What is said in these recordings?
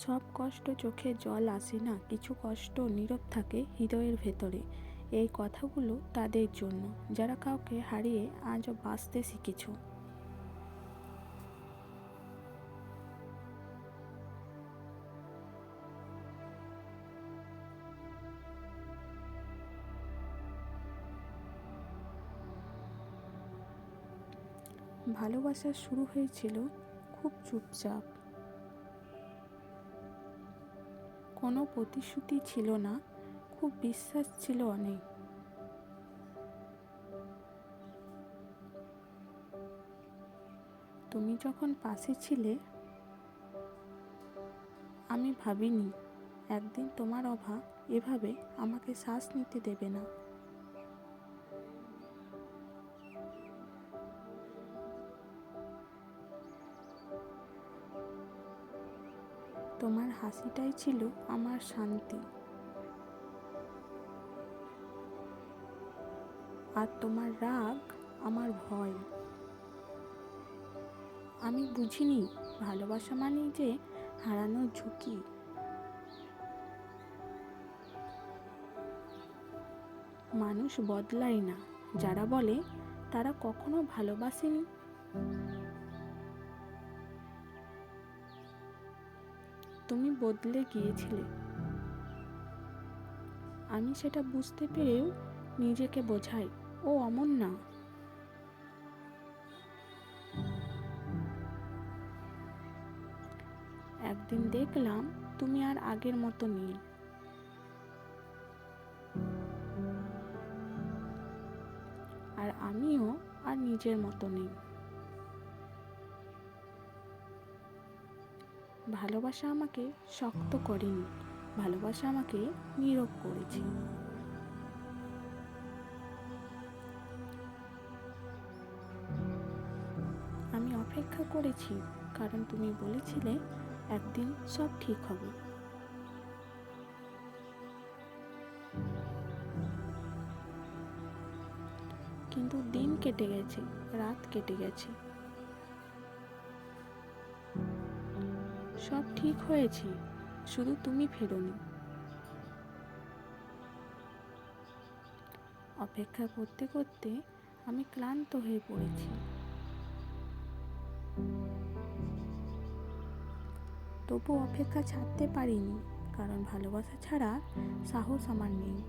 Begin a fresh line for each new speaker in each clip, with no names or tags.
সব কষ্ট চোখে জল আসে না, কিছু কষ্ট নীরব থাকে হৃদয়ের ভেতরে। এই কথাগুলো তাদের জন্য যারা কাউকে হারিয়ে আজও বাঁচতে শিখেছ। ভালোবাসা শুরু হয়েছিল খুব চুপচাপ, কোনো প্রতিশ্রুতি ছিল না, খুব বিশ্বাস ছিল অনেক। তুমি যখন পাশে ছিলে, আমি ভাবিনি একদিন তোমার অভাব এভাবে আমাকে শ্বাস নিতে দেবে না। তোমার হাসিটাই ছিল আমার শান্তি, আর তোমার রাগ আমার ভয়। আমি বুঝিনি ভালোবাসা মানেই যে হারানোর ঝুঁকি। মানুষ বদলায় না, যারা বলে তারা কখনো ভালোবাসেনি। তুমি বদলে গিয়েছিলে, আমি সেটা বুঝতে পেরেও নিজেকে বোঝাই ও অমন না। একদিন দেখলাম তুমি আর আগের মতো নেই। আর আমিও আর নিজের মতো নেই। ভালোবাসা আমাকে শক্ত করেনি, ভালোবাসা আমাকে নীরব করেছে। আমি অপেক্ষা করেছি, কারণ তুমি বলেছিলে একদিন সব ঠিক হবে। কিন্তু দিন কেটে গেছে, রাত কেটে গেছে, সব ঠিক হয়েছে, শুধু তুমি ফেরোনি। অপেক্ষা করতে করতে আমি ক্লান্ত হয়ে পড়েছি। তবু অপেক্ষা ছাড়তে পারিনি, কারণ ভালোবাসা ছাড়া সাহস আমার নেই।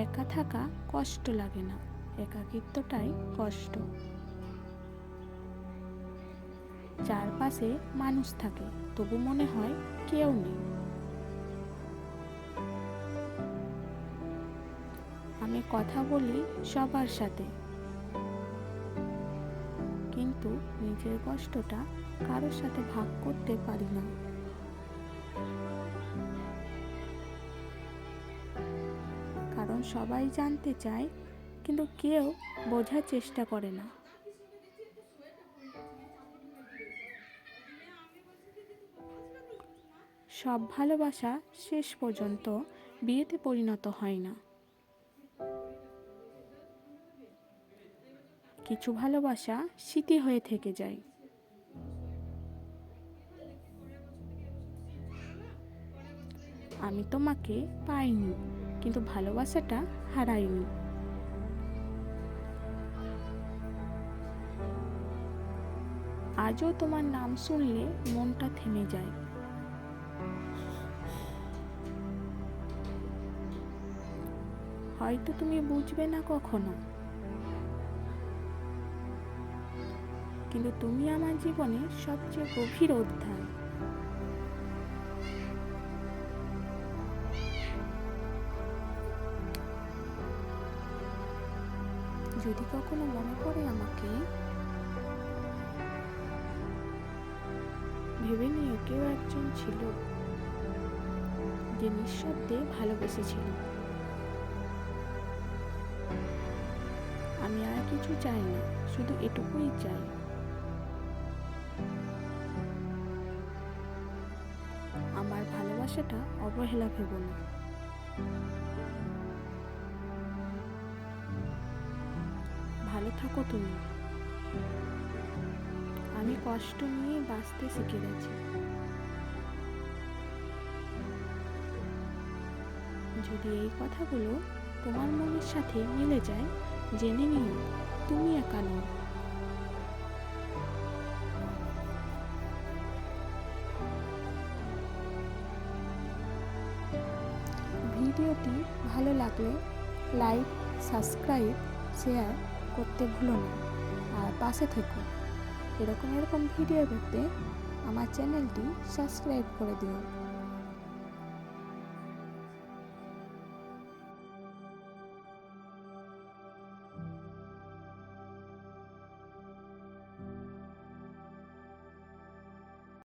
একা থাকা কষ্ট লাগে না, একাকিত্বটাই কষ্ট। চারপাশে মানুষ থাকে, তবু মনে হয় কেউ নেই। আমি কথা বলি সবার সাথে, কিন্তু নিজের কষ্টটা কারোর সাথে ভাগ করতে পারি না। কারণ সবাই জানতে চায়, কিন্তু কেউ বোঝার চেষ্টা করে না। সব ভালোবাসা শেষ পর্যন্ত বিয়েতে পরিণত হয় না। কিছু ভালোবাসা স্মৃতি হয়ে থেকে যায়। আমি তোমাকে পাইনি, কিন্তু ভালোবাসাটা হারাইনি। আজও তোমার নাম শুনলে মনটা থেমে যায়। হয়তো তুমি বুঝবে না কখনো, কিন্তু তুমি আমার জীবনের সবচেয়ে গভীর অধ্যায়। যদি কখনো মনে পড়ে আমাকে, ভেবে নিও কেউ একজন ছিল যে নিঃশব্দে ভালোবেসেছিল। আমি আর কিছু চাই না, শুধু এটুকুই চাই, আমার ভালোবাসাটা অবহেলা ভেবো না। থাকো তুমি। আমি কষ্ট নিয়ে বাঁচতে শিখে গেছি। যদি এই কথাগুলো তোমার মনের সাথে মিলে যায়, জেনে নিও তুমি একা নও। ভিডিওটি ভালো লাগলে লাইক, সাবস্ক্রাইব, শেয়ার করতে ভুলো না। আর পাশে থেকো। এরকম ভিডিও পেতে আমার চ্যানেলটি সাবস্ক্রাইব করে দিও।